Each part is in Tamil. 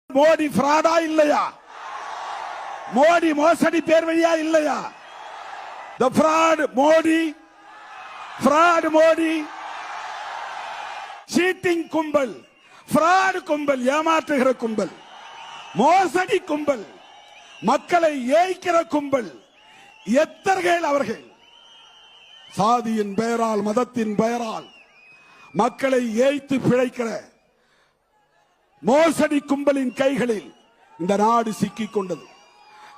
மோடி ஃப்ராடா இல்லையா? மோடி மோசடி பேர் வழியா இல்லையா? The fraud Modi, fraud Modi, cheating கும்பல், fraud கும்பல், ஏமாற்றுகிற கும்பல், மோசடி கும்பல், மக்களை ஏய்க்கிற கும்பல், எத்தர்கள் அவர்கள். சாதியின் பெயரால், மதத்தின் பெயரால் மக்களை ஏய்த்து பிழைக்கிற மோசடி கும்பலின் கைகளில் இந்த நாடு சிக்கிக் கொண்டது.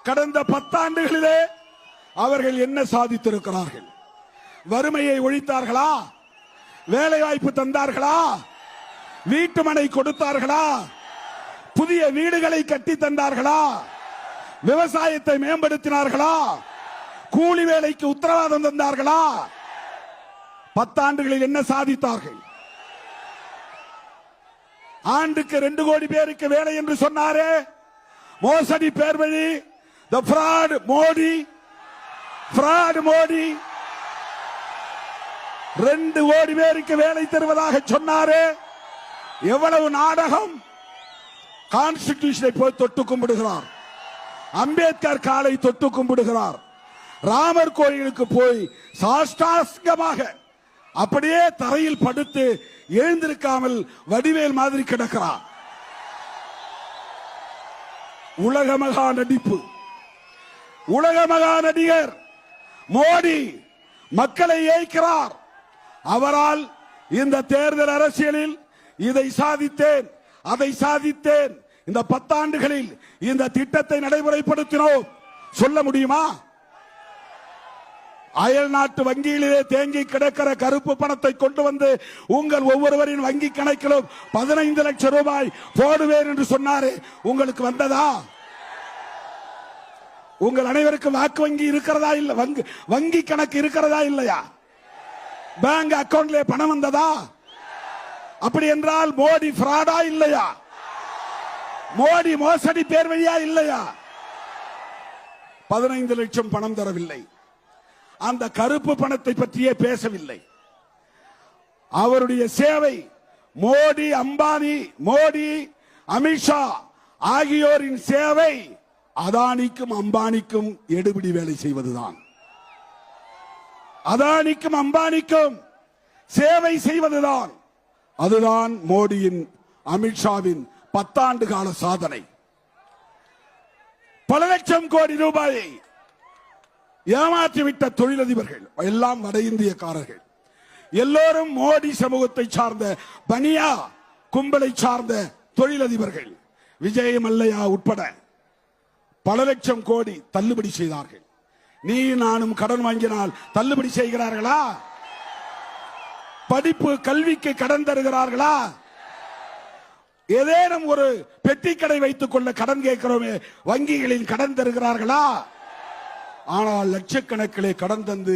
கடந்த 10 ஆண்டுகளிலே அவர்கள் என்ன சாதித்திருக்கிறார்கள்? வறுமையை ஒழித்தார்களா? வேலை வாய்ப்பு தந்தார்களா? வீட்டுமனை கொடுத்தார்களா? புதிய வீடுகளை கட்டி தந்தார்களா? விவசாயத்தை மேம்படுத்தினார்களா? கூலி வேலைக்கு உத்தரவாதம் தந்தார்களா? 10 ஆண்டுகளில் என்ன சாதித்தார்கள்? ஆண்டுக்கு 2 கோடி பேருக்கு வேலை என்று சொன்னாரே, மோசடி பேர் வழி, the fraud Modi, fraud Modi. 2 கோடி பேருக்கு வேலை தருவதாக சொன்னாரே, எவ்வளவு நாடகம்! கான்ஸ்டிடியூஷனை போய் தொட்டு கும்பிடுகிறார், அம்பேத்கர் காலை தொட்டு கும்பிடுகிறார், ராமர் கோயிலுக்கு போய் சாஷ்டாங்கமாக அப்படியே தரையில் படுத்து எழுந்திருக்காமல் வடிவேல் மாதிரி கிடக்கிறார். உலக மகா நடிப்பு, உலக மகா நடிகர் மோடி மக்களை ஏய்க்கிறார். அவரால் இந்த தேர்தல் அரசியலில் இதை சாதித்தேன், அதை சாதித்தேன், இந்த 10 ஆண்டுகளில் இந்த திட்டத்தை நடைமுறைப்படுத்தினோம் சொல்ல முடியுமா? அயல் நாட்டு வங்கியிலே தேங்கி கிடக்கிற கருப்பு பணத்தை கொண்டு வந்து உங்கள் ஒவ்வொருவரின் வங்கி கணக்கிலும் 15 லட்சம் ரூபாய் போடுவேன் என்று சொன்னாரே, உங்களுக்கு வந்ததா? உங்கள் அனைவருக்கும் வாக்கு வங்கி இருக்கிறதா? இல்ல, வங்கி கணக்கு இருக்கிறதா இல்லையா? பேங்க் அக்கவுண்ட்ல பணம் வந்ததா? அப்படி என்றால் மோடி ஃப்ராடா இல்லையா? மோடி மோசடி பேர் வழியா இல்லையா? 15 லட்சம் பணம் தரவில்லை. அந்த கருப்பு பணத்தை பற்றியே பேசவில்லை. அவருடைய சேவை மோடி, அம்பானி, மோடி, அமித்ஷா ஆகியோரின் சேவை அதானிக்கும் அம்பானிக்கும் எடுபிடி வேலை செய்வதுதான். அதானிக்கும் அம்பானிக்கும் சேவை செய்வதுதான். அதுதான் மோடியின், அமித்ஷாவின் 10 ஆண்டு கால சாதனை. பல லட்சம் கோடி ரூபாயை ஏமாற்றிவிட்ட தொழிலதிபர்கள் எல்லாம் வட இந்தியக்காரர்கள். எல்லோரும் மோடி சமூகத்தை சார்ந்த பனியா கும்பலை சார்ந்த தொழிலதிபர்கள். விஜய் மல்லையா உட்பட பல லட்சம் கோடி தள்ளுபடி செய்தார்கள். நீ நானும் கடன் வாங்கினால் தள்ளுபடி செய்கிறார்களா? படிப்பு கல்விக்கு கடன் தருகிறார்களா? ஏதேனும் ஒரு பெட்டி கடை வைத்துக் கொள்ள கடன் கேட்கிறோமே, வங்கிகளில் கடன் தருகிறார்களா? ஆனால் லட்சக்கணக்கிலே கடன் தந்து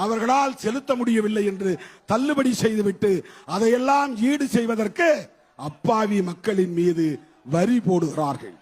அவர்களால் செலுத்த முடியவில்லை என்று தள்ளுபடி செய்துவிட்டு அதையெல்லாம் ஈடு செய்வதற்கு அப்பாவி மக்களின் மீது வரி போடுகிறார்கள்.